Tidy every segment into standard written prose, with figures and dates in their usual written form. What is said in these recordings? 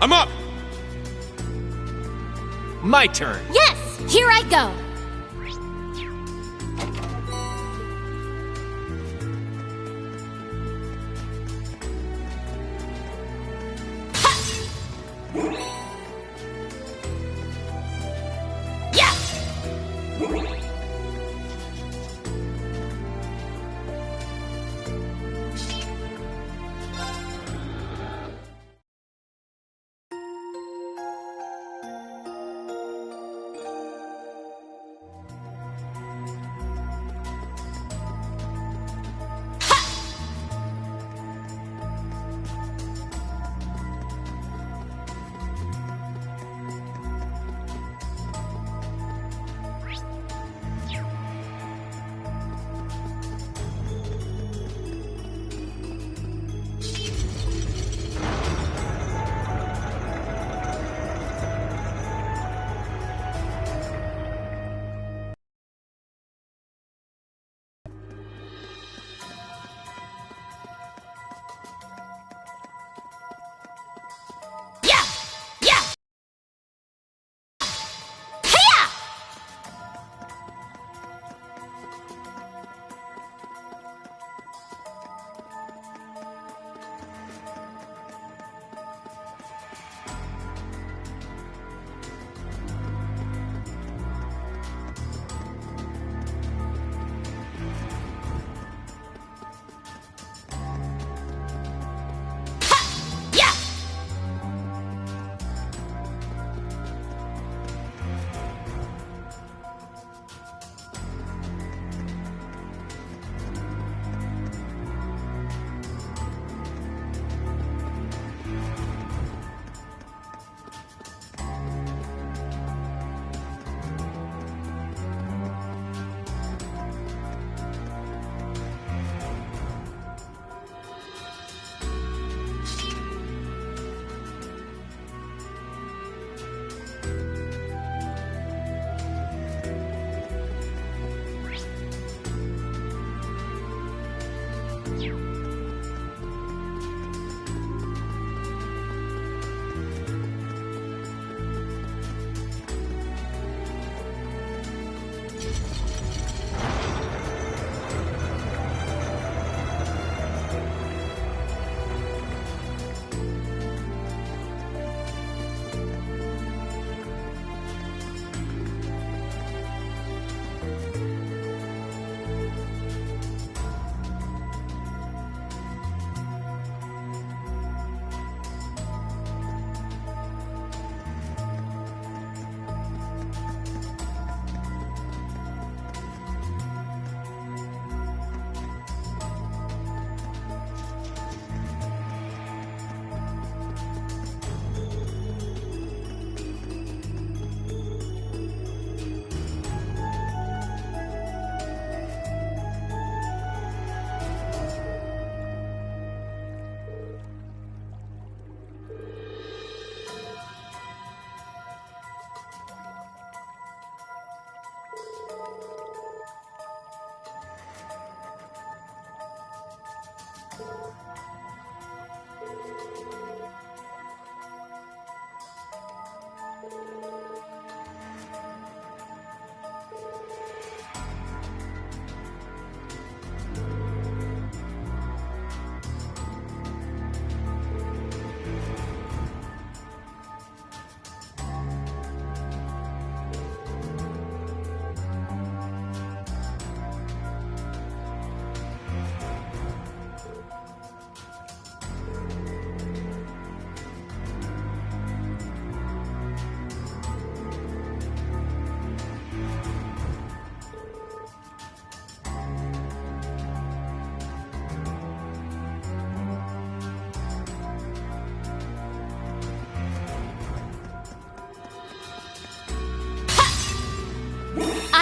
I'm up! My turn. Yes! Here I go!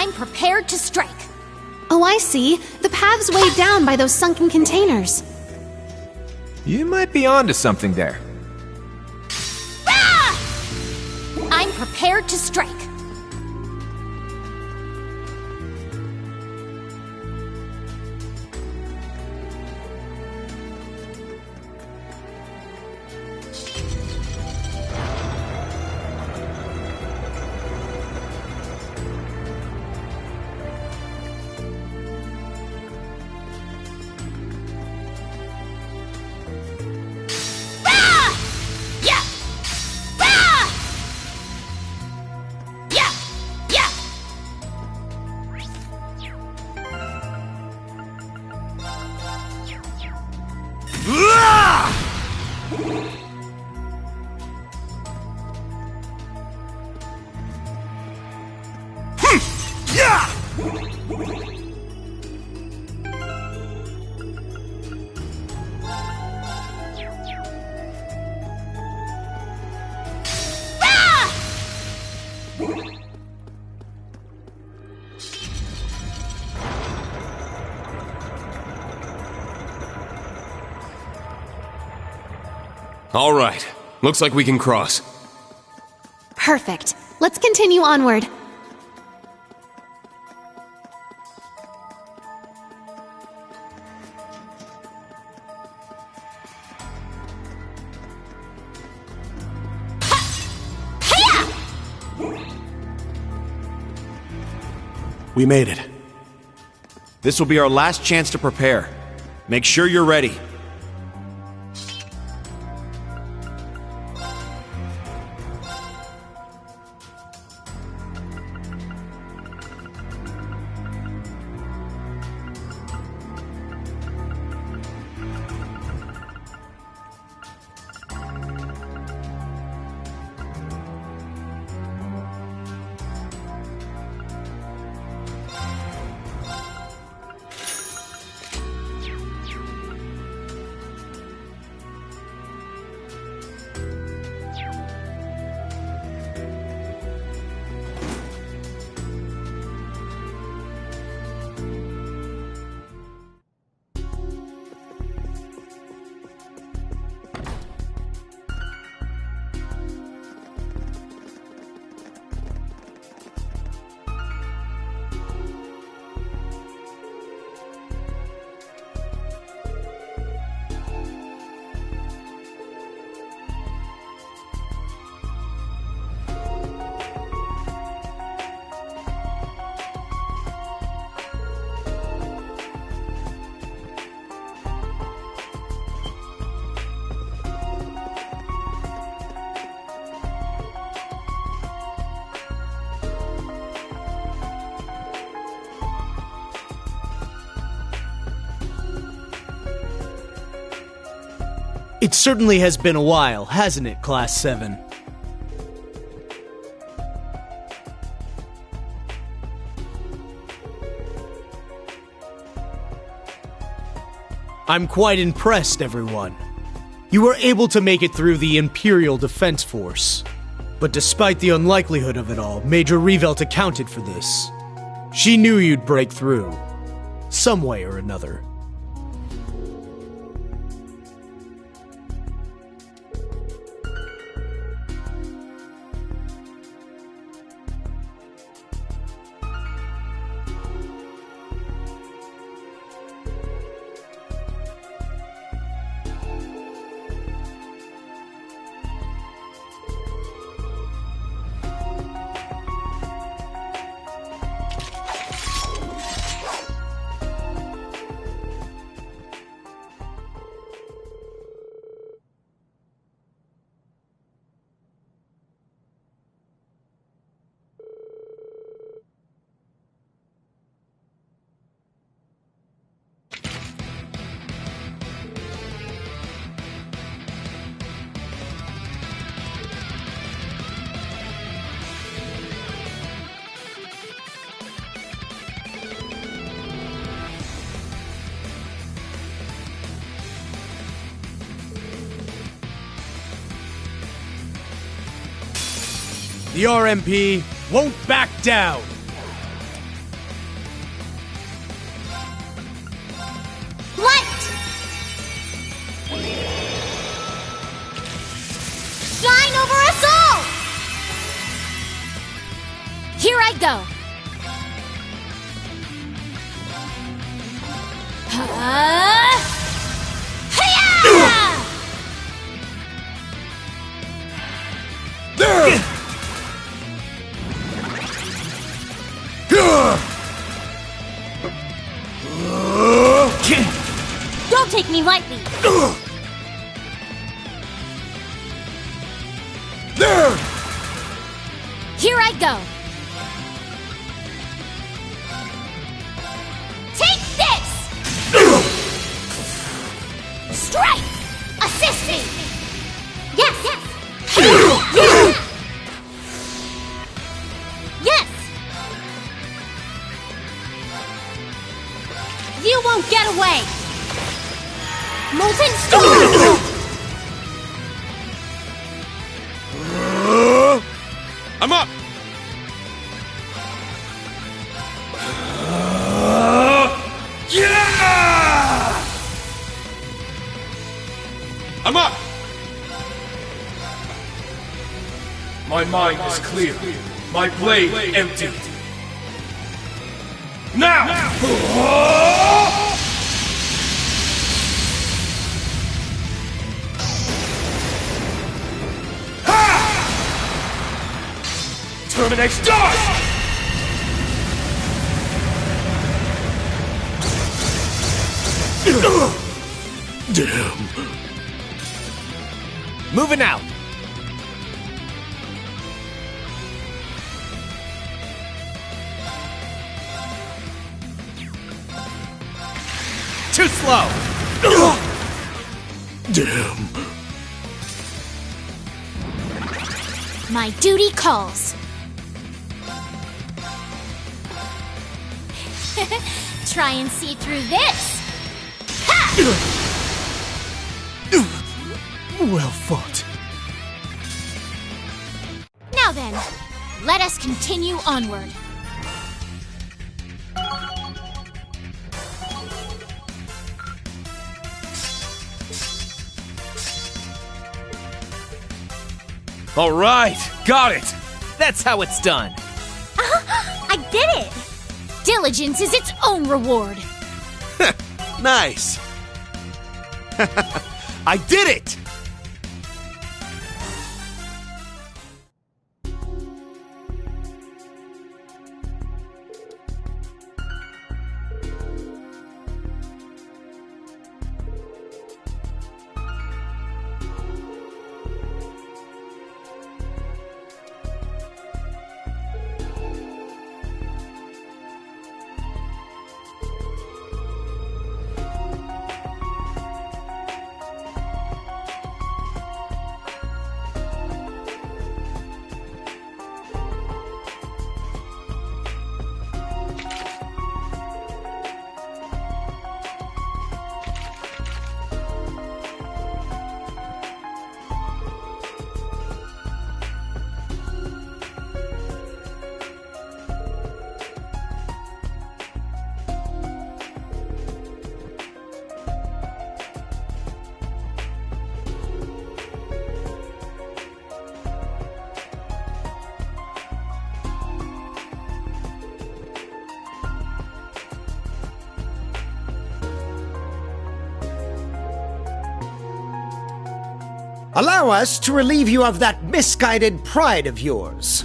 I'm prepared to strike. Oh, I see. The path's way down by those sunken containers. You might be onto something there. Ah! I'm prepared to strike. All right. Looks like we can cross. Perfect. Let's continue onward. We made it. This will be our last chance to prepare. Make sure you're ready. It certainly has been a while, hasn't it, Class 7? I'm quite impressed, everyone. You were able to make it through the Imperial Defense Force. But despite the unlikelihood of it all, Major Revelt accounted for this. She knew you'd break through. Some way or another. The RMP won't back down! Light! Shine over us all! Here I go! Don't take me lightly! Here I go! Take this! Strike! Assist me! Yes! Yes! Yes! You won't get away! Molten Storm! I'm up! I'm up! My mind is clear. My blade empty. Now! Terminate start! Damn. Moving out. Too slow. Damn. My duty calls. Try and see through this. Well fought. Now then, let us continue onward. All right, got it. That's how it's done. I did it! Diligence is its own reward. Nice. I did it! Allow us to relieve you of that misguided pride of yours.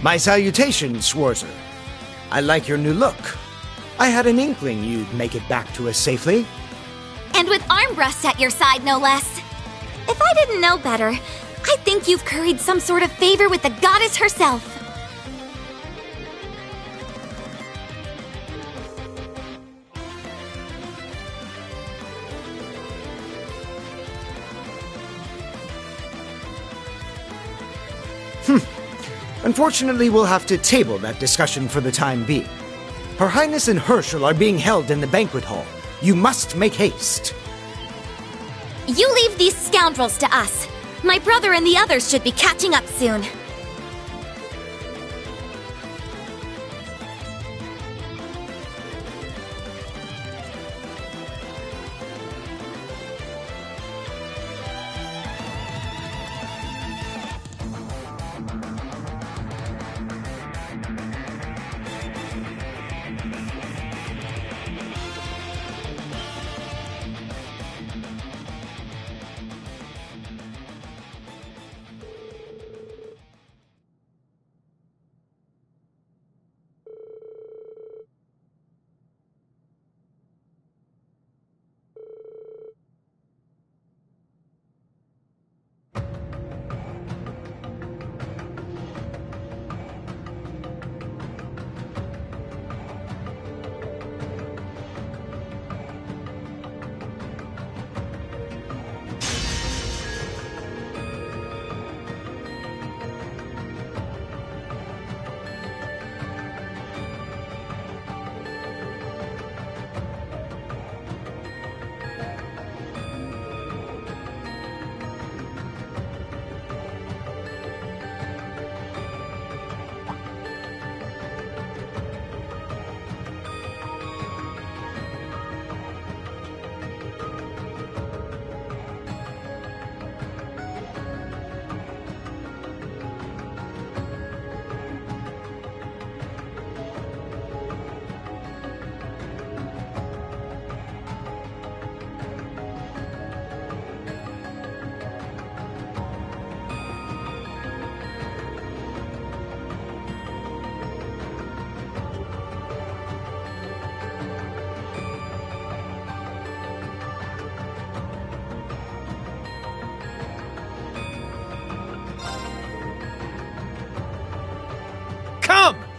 My salutations, Schwarzer. I like your new look. I had an inkling you'd make it back to us safely. And with Armbrust at your side, no less. If I didn't know better, I think you've curried some sort of favor with the goddess herself. Unfortunately, we'll have to table that discussion for the time being. Her Highness and Herschel are being held in the banquet hall. You must make haste. You leave these scoundrels to us. My brother and the others should be catching up soon.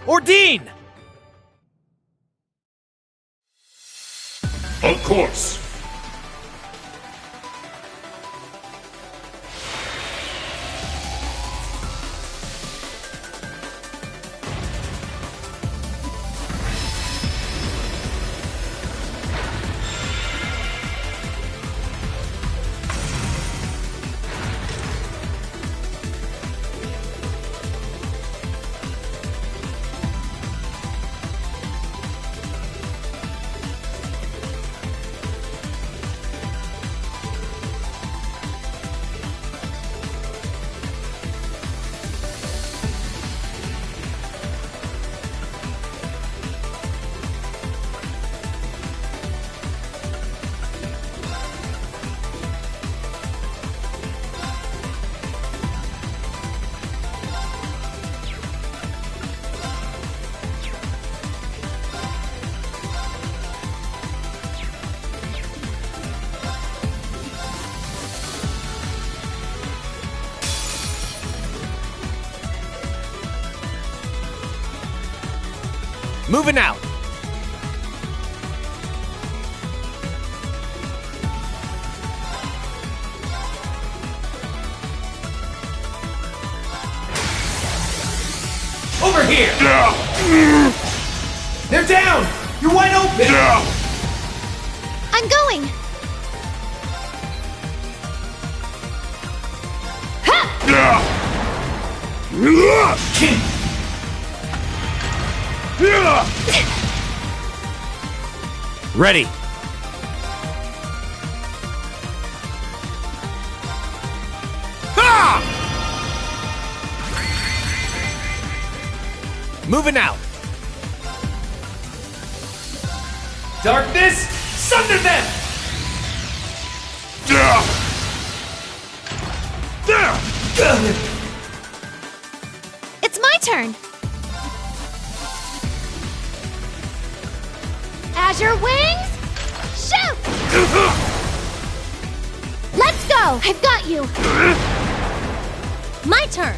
Ordine! Of course. Moving out. Over here! They're down! You're wide open! I'm going! Ready. Moving out. Darkness, sunder them! It's my turn! Azure Wings! Shoot! Let's go! I've got you! My turn!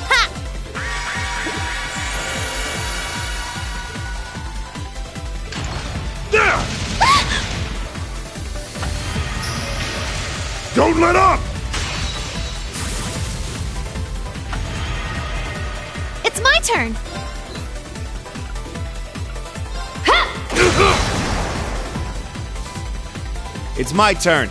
Ha! There! Don't let up! It's my turn! It's my turn.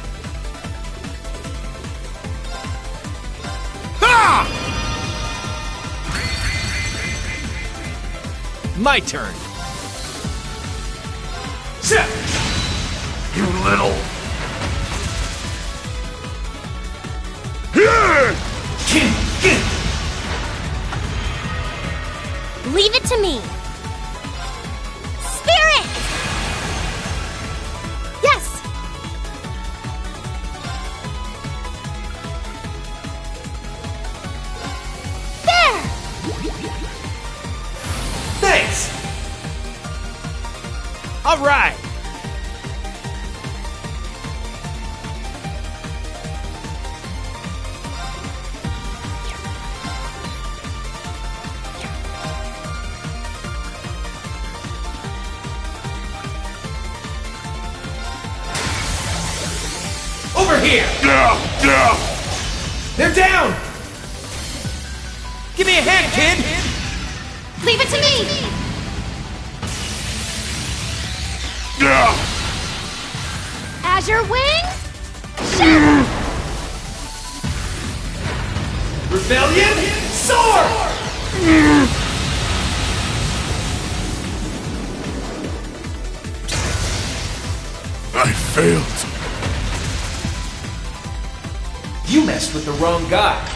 My turn. You little... Here! Leave it to me! Spirit! Yes! There! Thanks! All right. Over here! They're down! Give me a hand, kid. Leave it to me! Azure Wings! Shoot! Rebellion! Soar! I failed. You messed with the wrong guy.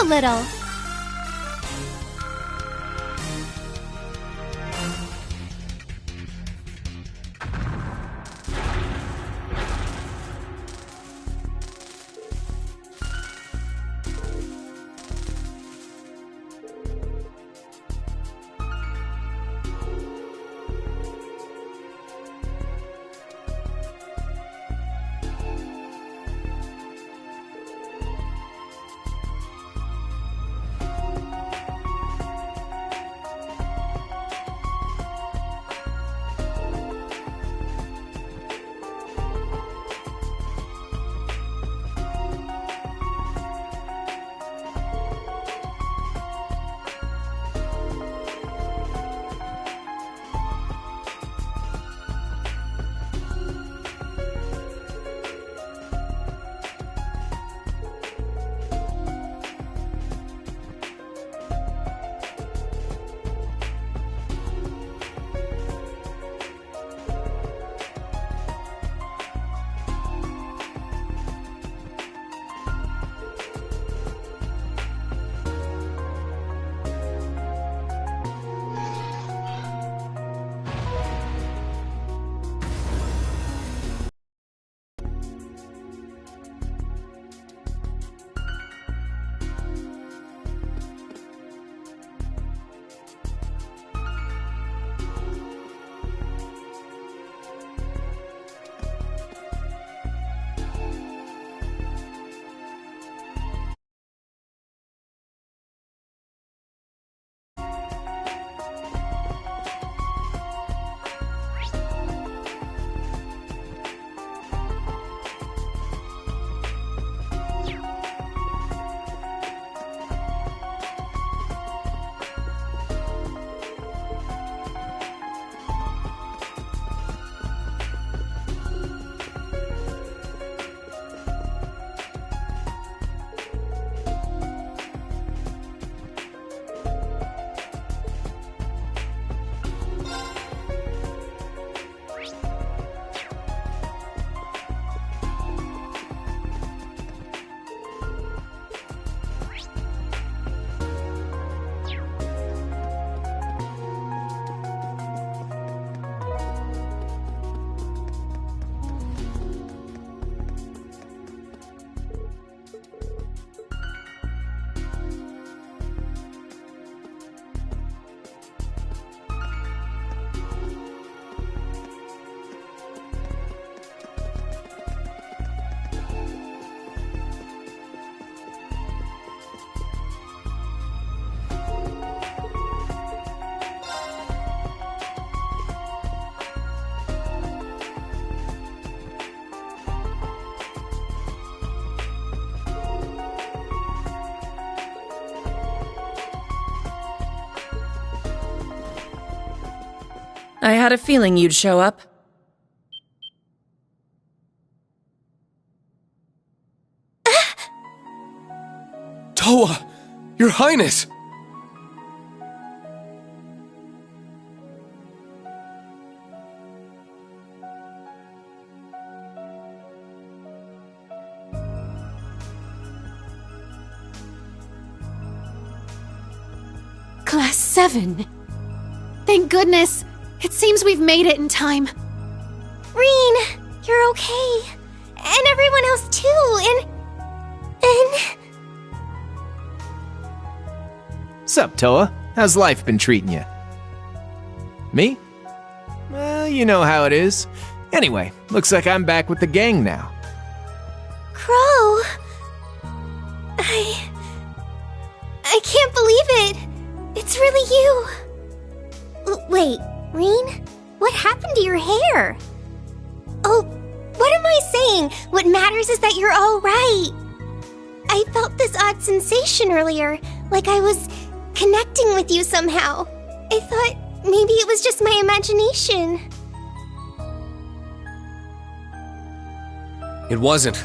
A little. I had a feeling you'd show up. Towa! Your Highness! Class 7. Thank goodness. It seems we've made it in time. Reen, you're okay. And everyone else too, and... Sup, Towa? How's life been treating you? Me? Well, you know how it is. Anyway, looks like I'm back with the gang now. Crow... I can't believe it. It's really you. Wait, Reen? What happened to your hair? Oh, what am I saying? What matters is that you're all right. I felt this odd sensation earlier, like I was connecting with you somehow. I thought maybe it was just my imagination. It wasn't.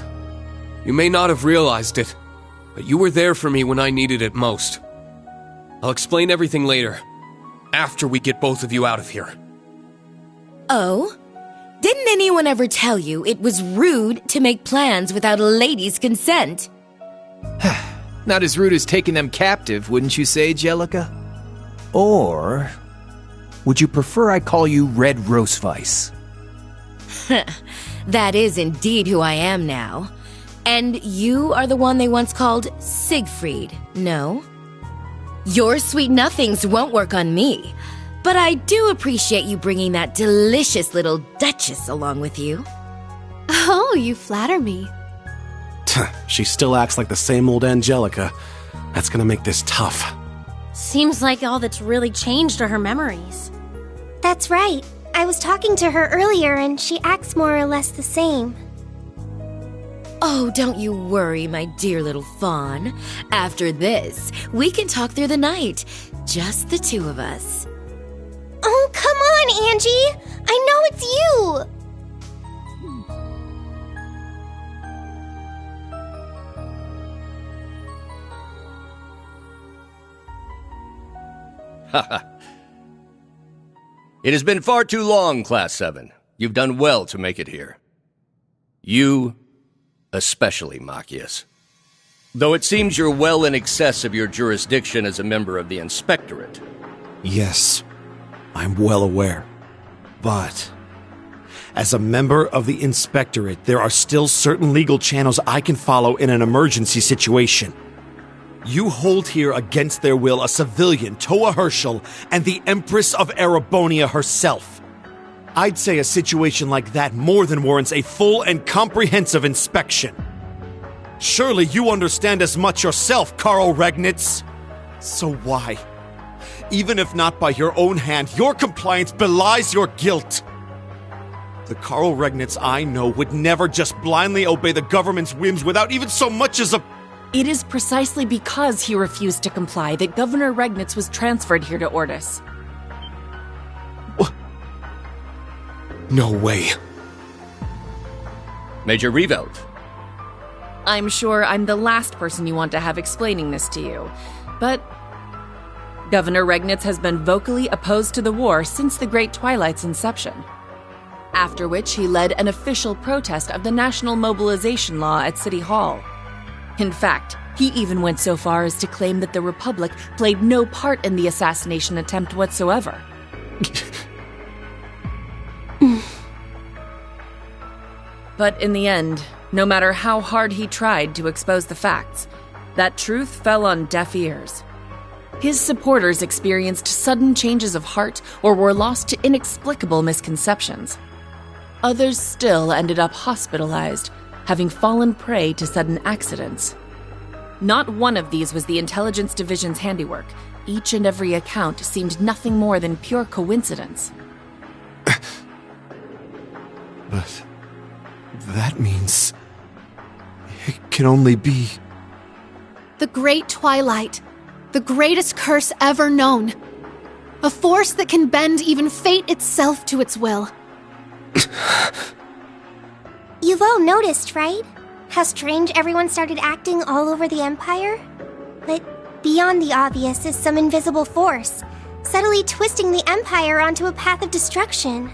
You may not have realized it, but you were there for me when I needed it most. I'll explain everything later, after we get both of you out of here. Oh? Didn't anyone ever tell you it was rude to make plans without a lady's consent? Not as rude as taking them captive, wouldn't you say, Jellica? Or would you prefer I call you Red Rosevice? That is indeed who I am now. And you are the one they once called Siegfried, no? Your sweet nothings won't work on me, but I do appreciate you bringing that delicious little Duchess along with you. Oh, you flatter me. She still acts like the same old Angelica. That's gonna make this tough. Seems like all that's really changed are her memories. That's right. I was talking to her earlier and she acts more or less the same. Oh, don't you worry, my dear little fawn. After this, we can talk through the night. Just the two of us. Oh, come on, Angie! I know it's you! Haha. It has been far too long, Class 7. You've done well to make it here. You... especially, Machias. Though it seems you're well in excess of your jurisdiction as a member of the Inspectorate. Yes, I'm well aware. But as a member of the Inspectorate, there are still certain legal channels I can follow in an emergency situation. You hold here against their will a civilian, Towa Herschel, and the Empress of Erebonia herself. I'd say a situation like that more than warrants a full and comprehensive inspection. Surely you understand as much yourself, Karl Regnitz. So why? Even if not by your own hand, your compliance belies your guilt. The Karl Regnitz I know would never just blindly obey the government's whims without even so much as a... It is precisely because he refused to comply that Governor Regnitz was transferred here to Ordis. No way. Major Revelt. I'm sure I'm the last person you want to have explaining this to you, but Governor Regnitz has been vocally opposed to the war since the Great Twilight's inception, after which he led an official protest of the National Mobilization Law at City Hall. In fact, he even went so far as to claim that the Republic played no part in the assassination attempt whatsoever. But in the end, no matter how hard he tried to expose the facts, that truth fell on deaf ears. His supporters experienced sudden changes of heart or were lost to inexplicable misconceptions. Others still ended up hospitalized, having fallen prey to sudden accidents. Not one of these was the Intelligence Division's handiwork. Each and every account seemed nothing more than pure coincidence. But that means it can only be... The Great Twilight. The greatest curse ever known. A force that can bend even fate itself to its will. You've all noticed, right? How strange everyone started acting all over the Empire? But beyond the obvious is some invisible force, subtly twisting the Empire onto a path of destruction.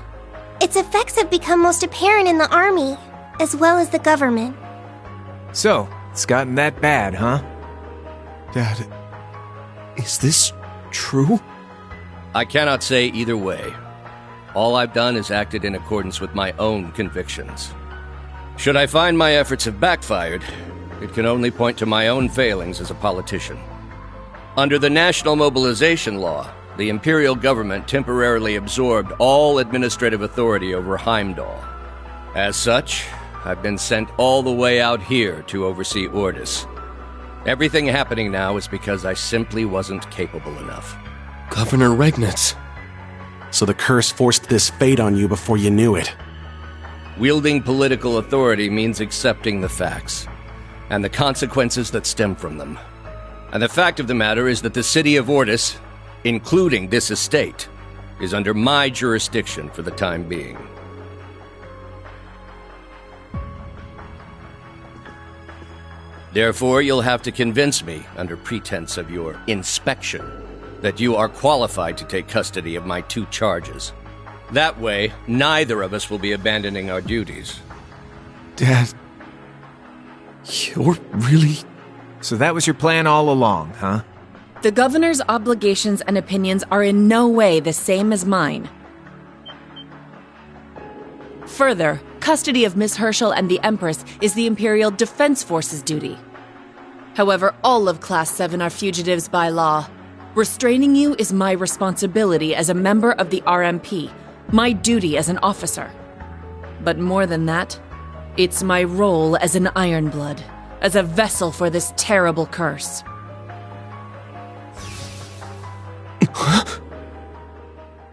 Its effects have become most apparent in the army, as well as the government. So, it's gotten that bad, huh? Dad, is this true? I cannot say either way. All I've done is acted in accordance with my own convictions. Should I find my efforts have backfired, it can only point to my own failings as a politician. Under the National Mobilization Law, the Imperial government temporarily absorbed all administrative authority over Heimdall. As such, I've been sent all the way out here to oversee Ordis. Everything happening now is because I simply wasn't capable enough. Governor Regnitz. So the curse forced this fate on you before you knew it. Wielding political authority means accepting the facts, and the consequences that stem from them. And the fact of the matter is that the city of Ordis, including this estate, is under my jurisdiction for the time being. Therefore, you'll have to convince me, under pretense of your inspection, that you are qualified to take custody of my 2 charges. That way, neither of us will be abandoning our duties. Dad, you're really... So that was your plan all along, huh? The governor's obligations and opinions are in no way the same as mine. Further, custody of Miss Herschel and the Empress is the Imperial Defense Force's duty. However, all of Class 7 are fugitives by law. Restraining you is my responsibility as a member of the RMP, my duty as an officer. But more than that, it's my role as an Ironblood, as a vessel for this terrible curse.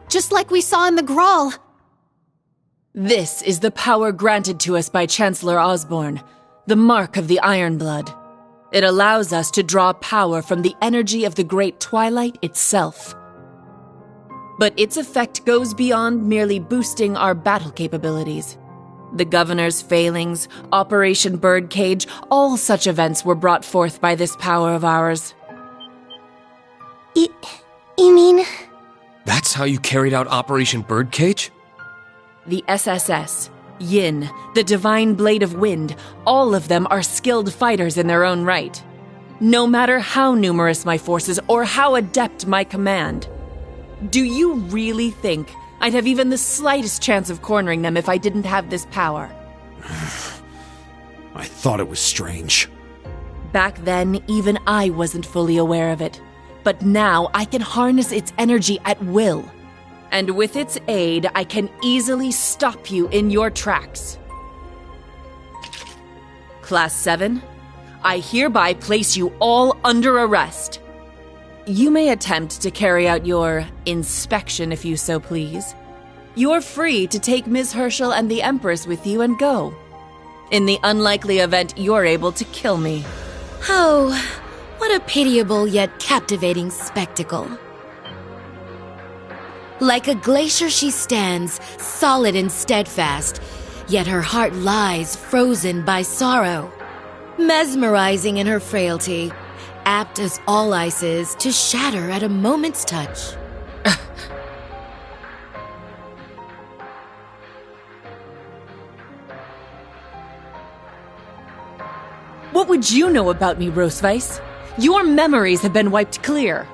Just like we saw in the Grawl. This is the power granted to us by Chancellor Osborne, the mark of the Ironblood. It allows us to draw power from the energy of the Great Twilight itself. But its effect goes beyond merely boosting our battle capabilities. The Governor's failings, Operation Birdcage, all such events were brought forth by this power of ours. You mean... That's how you carried out Operation Birdcage? The SSS, Yin, the Divine Blade of Wind, all of them are skilled fighters in their own right. No matter how numerous my forces or how adept my command. Do you really think I'd have even the slightest chance of cornering them if I didn't have this power? I thought it was strange. Back then, even I wasn't fully aware of it. But now I can harness its energy at will. And with its aid, I can easily stop you in your tracks. Class 7, I hereby place you all under arrest. You may attempt to carry out your inspection if you so please. You're free to take Ms. Herschel and the Empress with you and go. In the unlikely event you're able to kill me. Oh, what a pitiable yet captivating spectacle. Like a glacier she stands, solid and steadfast, yet her heart lies frozen by sorrow. Mesmerizing in her frailty, apt as all ice is to shatter at a moment's touch. What would you know about me, Roseweiss? Your memories have been wiped clear.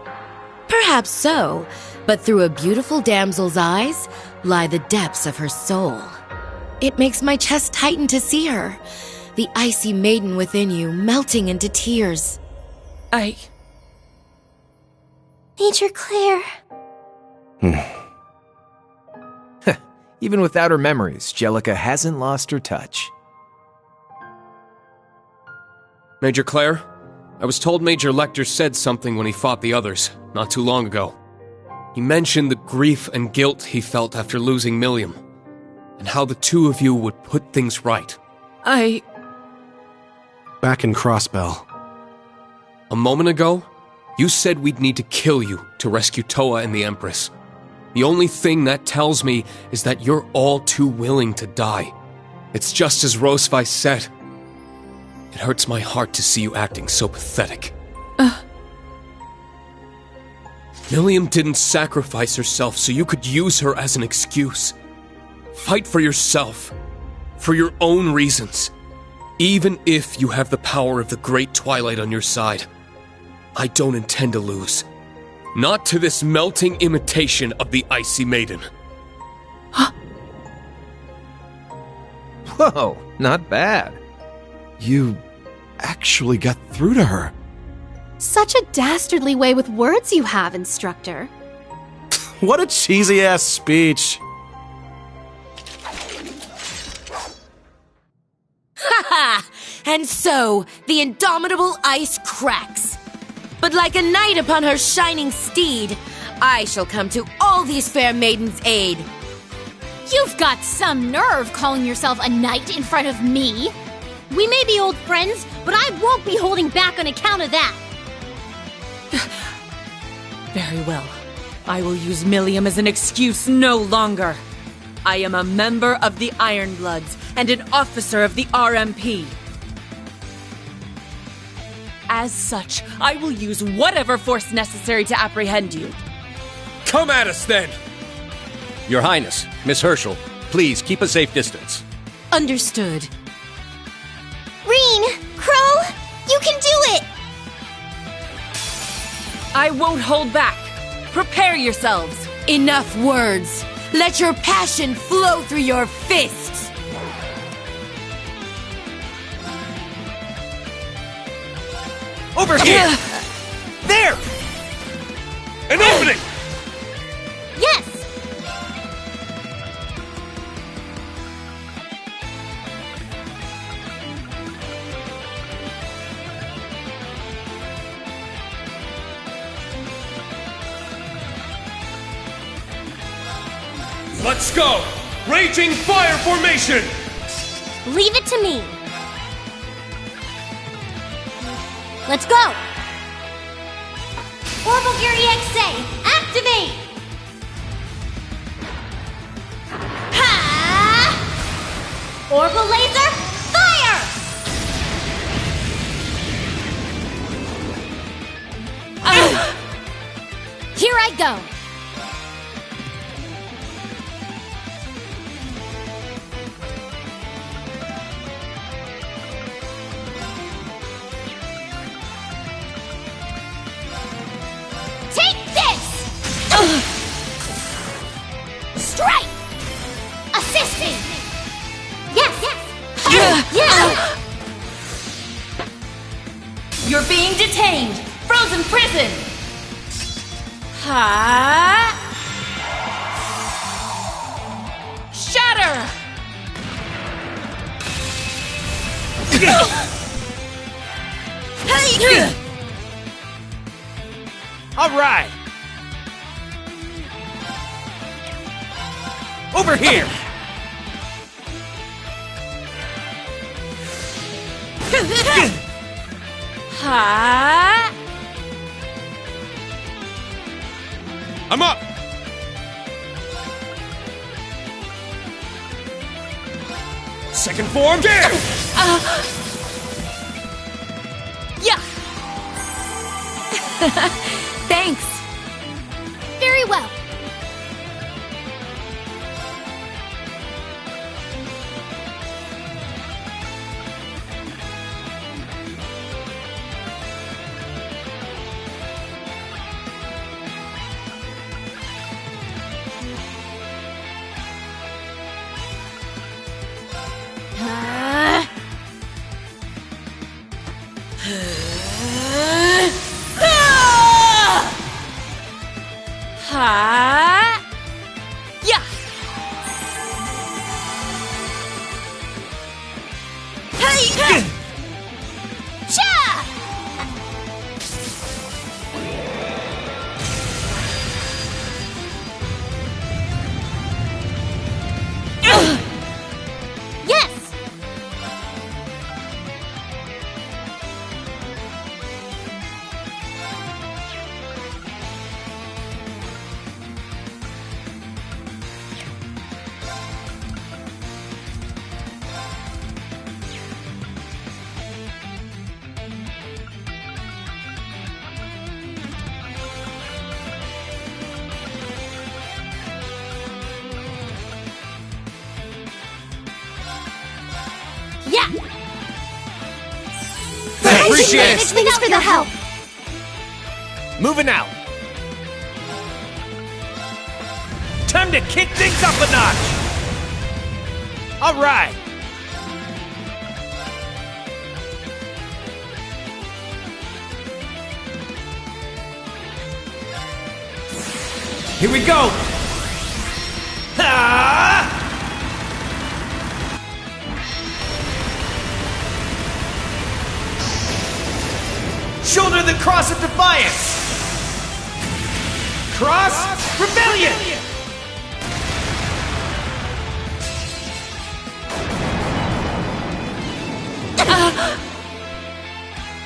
Perhaps so, but through a beautiful damsel's eyes lie the depths of her soul. It makes my chest tighten to see her, the icy maiden within you melting into tears. Major Claire. Even without her memories, Jellica hasn't lost her touch. Major Claire, I was told Major Lecter said something when he fought the others, not too long ago. He mentioned the grief and guilt he felt after losing Milliam, and how the two of you would put things right. Back in Crossbell. A moment ago, You said we'd need to kill you to rescue Toa and the Empress. The only thing that tells me is that you're all too willing to die. It's just as Rosefai said. It hurts my heart to see you acting so pathetic. Milliam didn't sacrifice herself so you could use her as an excuse. Fight for yourself, for your own reasons, even if you have the power of the Great Twilight on your side. I don't intend to lose. Not to this melting imitation of the Icy Maiden. Whoa, not bad. You actually got through to her. Such a dastardly way with words you have, Instructor. What a cheesy-ass speech. Haha! And so, the indomitable ice cracks. But like a knight upon her shining steed, I shall come to all these fair maidens' aid. You've got some nerve calling yourself a knight in front of me. We may be old friends, but I won't be holding back on account of that. Very well. I will use Milliam as an excuse no longer. I am a member of the Ironbloods and an officer of the RMP. As such, I will use whatever force necessary to apprehend you. Come at us then! Your Highness, Miss Herschel, please keep a safe distance. Understood. Reen! Crow! You can do it! I won't hold back. Prepare yourselves. Enough words. Let your passion flow through your fists. Over here! There! An opening! Yes! Let's go! Raging Fire Formation! Leave it to me. Let's go! Orbital Gear EXA, activate! Ha! Orbital Laser, fire! Here I go! Strike! Assisting! Yes! Yes! You're being detained! Frozen prison! Ha! Shatter! All right! Over here! Ha! I'm up! Second form, there! Yeah! Thanks! Very well. Ha! Yeah! Hey! Cha! Yes! Appreciate it. Thanks for the help. Moving out. Time to kick things up a notch. All right. Here we go. Ah! Shoulder the cross of defiance. Cross rebellion.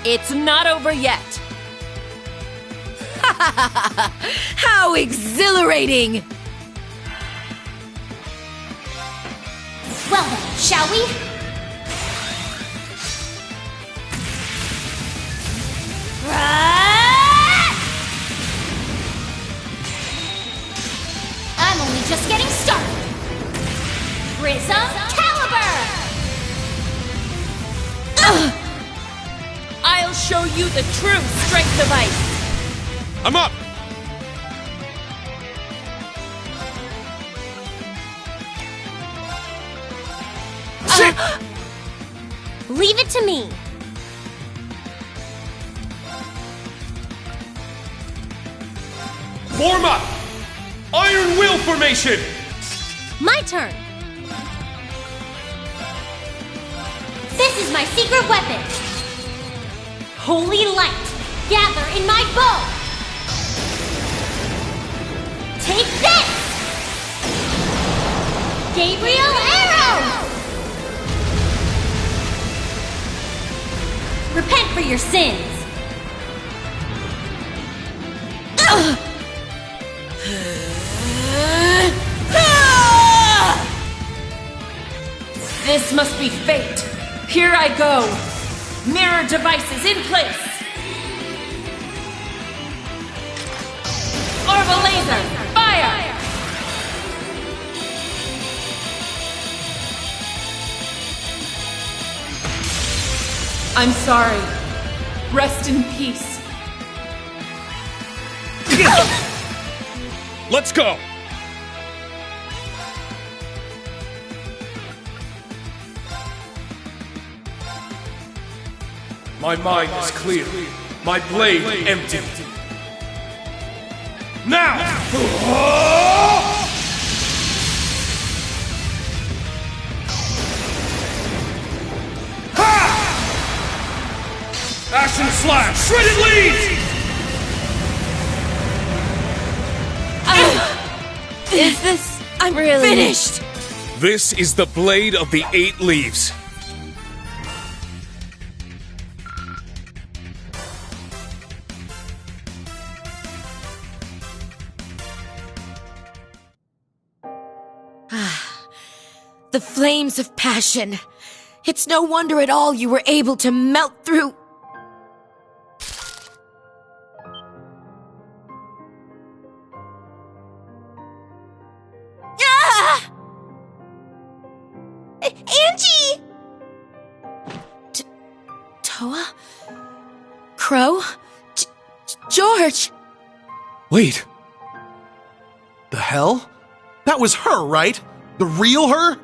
It's not over yet. How exhilarating! Well then, shall we? I'm only just getting started. Prism Caliber! I'll show you the true strength of ice. I'm up! Leave it to me. Form up! Iron Will formation! My turn. This is my secret weapon. Holy light, gather in my bow. Take this! Gabriel Arrow! Repent for your sins. This must be fate. Here I go. Mirror devices in place. Orbital laser, fire! I'm sorry. Rest in peace. Let's go! My mind is clear. My blade empty. Now! Ha! Ashen Slash! Shredded Leaves! Is this... I'm really... finished! This is the Blade of the 8 Leaves. The flames of passion. It's no wonder at all you were able to melt through... Ah! Angie! Toa? Crow? George! Wait. The hell? That was her, right? The real her?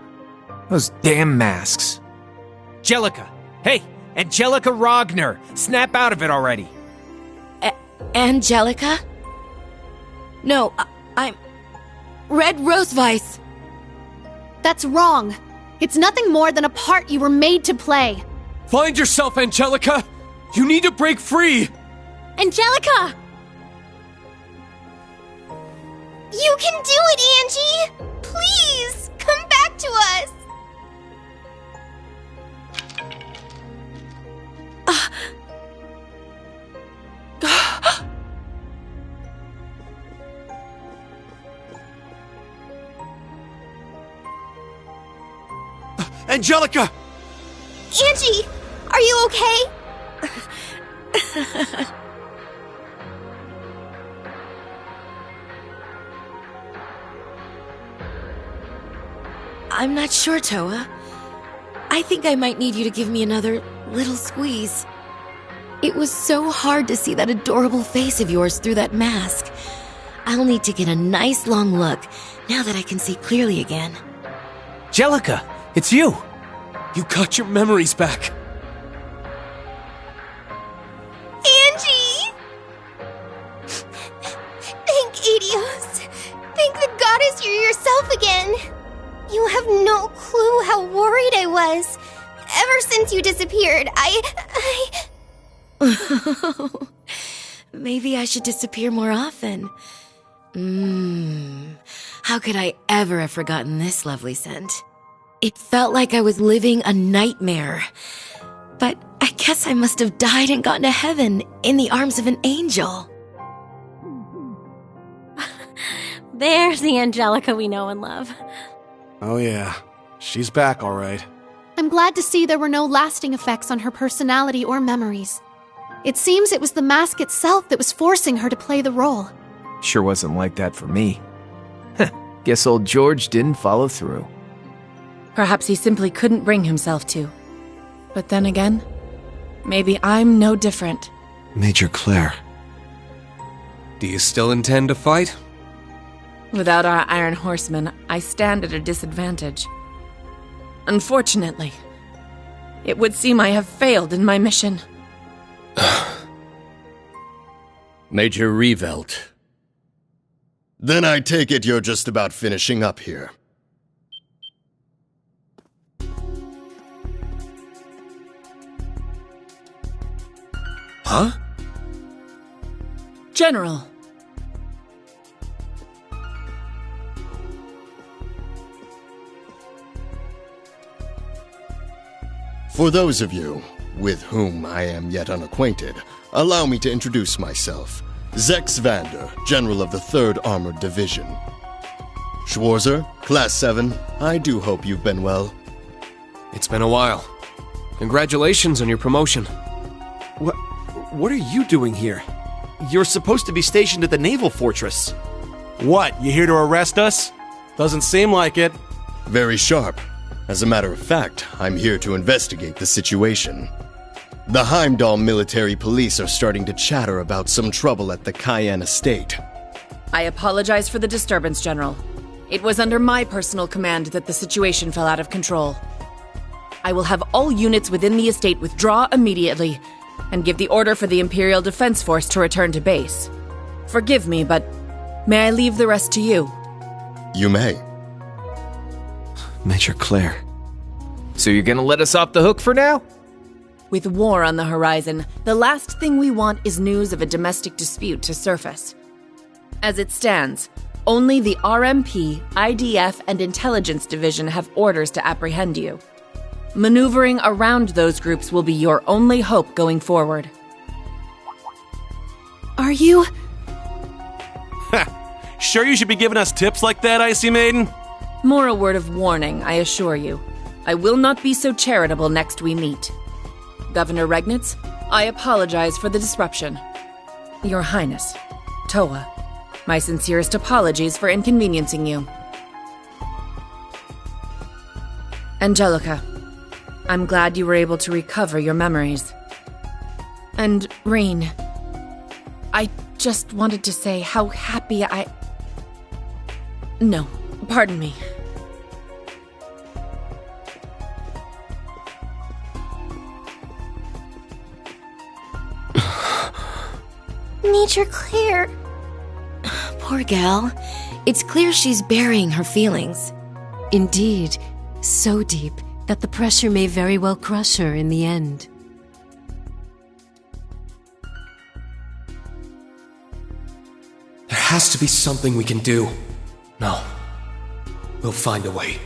Those damn masks. Angelica! Hey! Angelica Rogner! Snap out of it already! Angelica? No, I'm... Red Roseweiss. That's wrong. It's nothing more than a part you were made to play. Find yourself, Angelica! You need to break free! Angelica! You can do it, Angie! Please, come back to us! Angelica! Angie, are you okay? I'm not sure, Toa. I think I might need you to give me another little squeeze. It was so hard to see that adorable face of yours through that mask. I'll need to get a nice long look now that I can see clearly again. Jellica, it's you! You got your memories back. Angie! Thank Adios. Thank the goddess you're yourself again. You have no clue how worried I was. Ever since you disappeared, Maybe I should disappear more often. How could I ever have forgotten this lovely scent? It felt like I was living a nightmare. But I guess I must have died and gotten to heaven in the arms of an angel. There's the Angelica we know and love. Oh yeah, she's back all right. I'm glad to see there were no lasting effects on her personality or memories. It seems it was the mask itself that was forcing her to play the role. Sure wasn't like that for me. Guess old George didn't follow through. Perhaps he simply couldn't bring himself to. But then again, maybe I'm no different. Major Claire. Do you still intend to fight? Without our Iron Horsemen, I stand at a disadvantage. Unfortunately, it would seem I have failed in my mission. Major Revelt. Then I take it you're just about finishing up here. Huh? General. For those of you with whom I am yet unacquainted, allow me to introduce myself. Zex Vander, General of the 3rd Armored Division. Schwarzer, Class 7, I do hope you've been well. It's been a while. Congratulations on your promotion. What are you doing here? You're supposed to be stationed at the naval fortress. What, you here to arrest us? Doesn't seem like it. Very sharp. As a matter of fact, I'm here to investigate the situation. The Heimdall military police are starting to chatter about some trouble at the Cayenne estate. I apologize for the disturbance, General. It was under my personal command that the situation fell out of control. I will have all units within the estate withdraw immediately and give the order for the Imperial Defense Force to return to base. Forgive me, but may I leave the rest to you? You may. Major Claire. So you're gonna let us off the hook for now? With war on the horizon, the last thing we want is news of a domestic dispute to surface. As it stands, only the RMP, IDF, and Intelligence Division have orders to apprehend you. Maneuvering around those groups will be your only hope going forward. Are you? Sure you should be giving us tips like that, Icy Maiden? More a word of warning, I assure you. I will not be so charitable next we meet. Governor Regnitz, I apologize for the disruption. Your Highness, Toa, my sincerest apologies for inconveniencing you. Angelica, I'm glad you were able to recover your memories. And Reen, I just wanted to say how happy No, pardon me. Major Claire. Poor gal. It's clear she's burying her feelings. Indeed, so deep that the pressure may very well crush her in the end. There has to be something we can do. No. We'll find a way.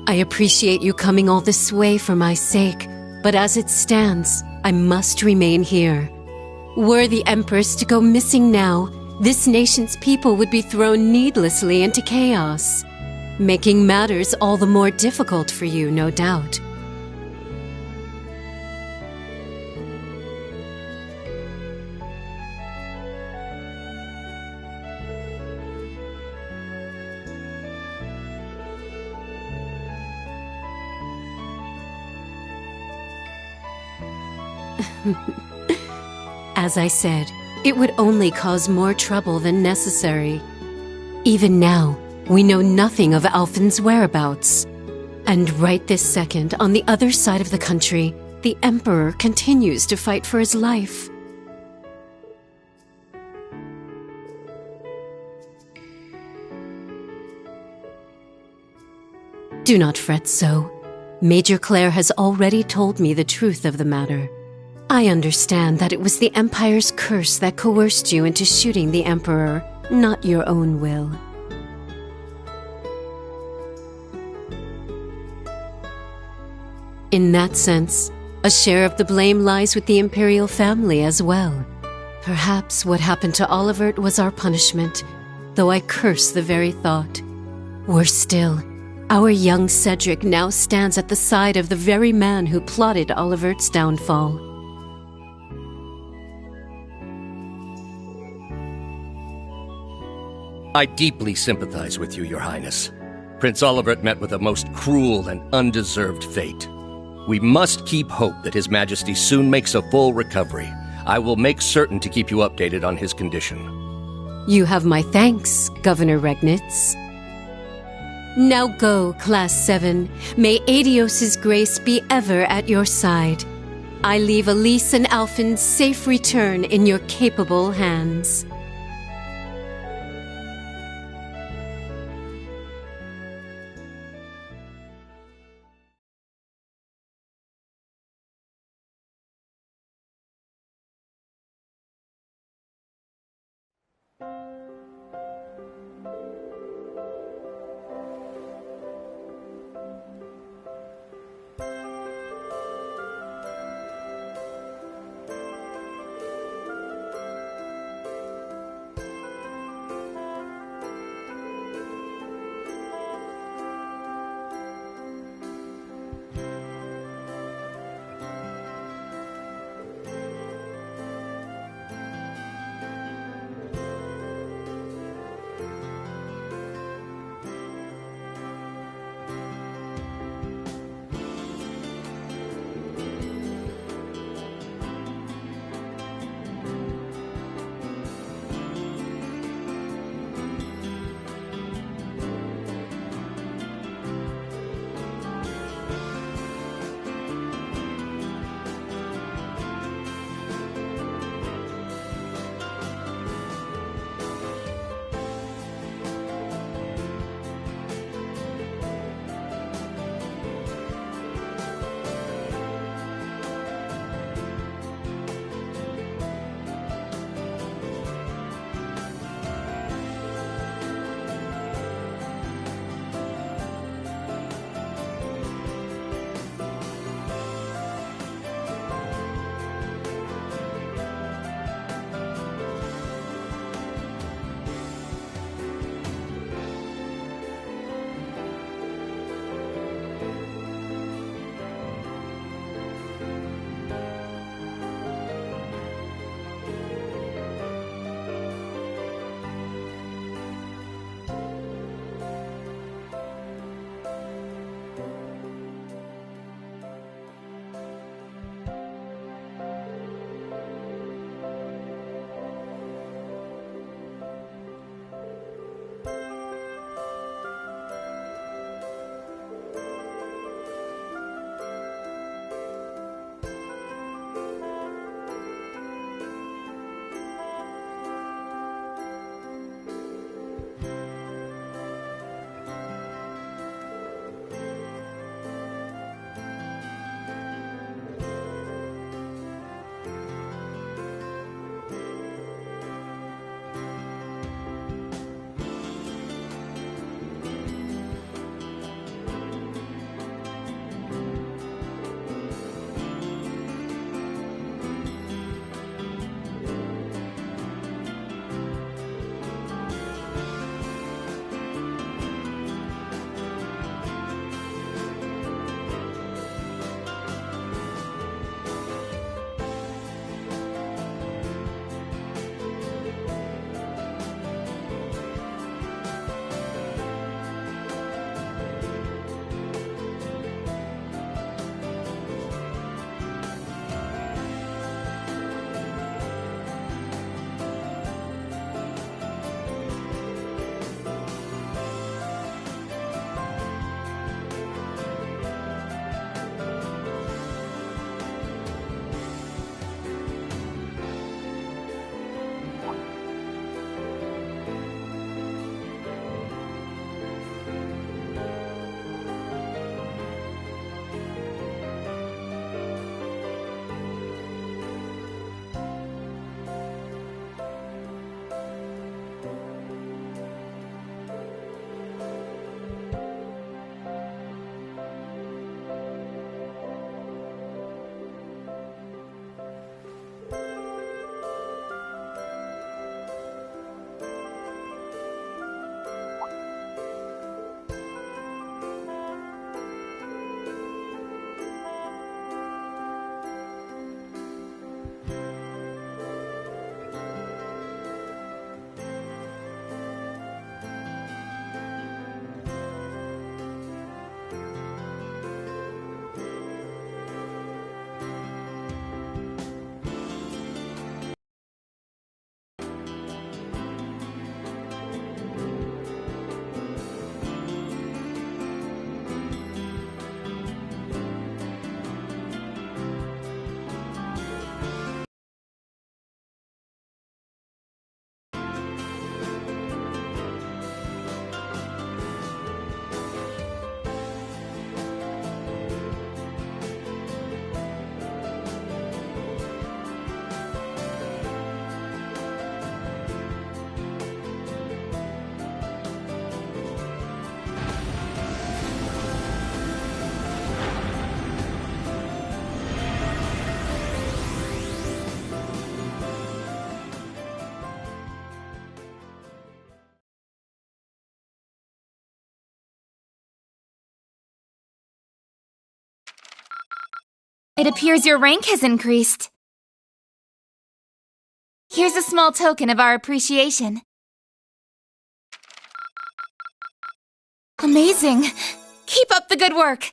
I appreciate you coming all this way for my sake, but as it stands, I must remain here. Were the Empress to go missing now, this nation's people would be thrown needlessly into chaos, making matters all the more difficult for you, no doubt. As I said, it would only cause more trouble than necessary. Even now, we know nothing of Alphen's whereabouts. And right this second, on the other side of the country, the Emperor continues to fight for his life. Do not fret so. Major Claire has already told me the truth of the matter. I understand that it was the Empire's curse that coerced you into shooting the Emperor, not your own will. In that sense, a share of the blame lies with the Imperial family as well. Perhaps what happened to Olivert was our punishment, though I curse the very thought. Worse still, our young Cedric now stands at the side of the very man who plotted Olivert's downfall. I deeply sympathize with you, Your Highness. Prince Olivert met with a most cruel and undeserved fate. We must keep hope that His Majesty soon makes a full recovery. I will make certain to keep you updated on his condition. You have my thanks, Governor Regnitz. Now go, Class 7. May Adios's grace be ever at your side. I leave Elise and Alphen's safe return in your capable hands. It appears your rank has increased. Here's a small token of our appreciation. Amazing! Keep up the good work!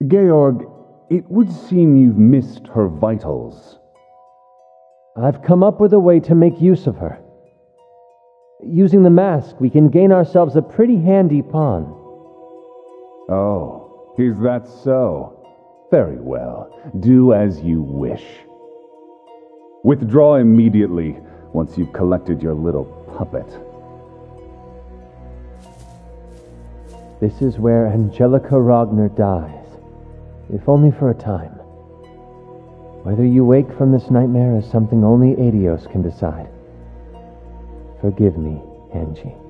Georg, it would seem you've missed her vitals. I've come up with a way to make use of her. Using the mask, we can gain ourselves a pretty handy pawn. Oh, is that so? Very well. Do as you wish. Withdraw immediately once you've collected your little puppet. This is where Angelica Rogner dies, if only for a time. Whether you wake from this nightmare is something only Aidios can decide. Forgive me Angie.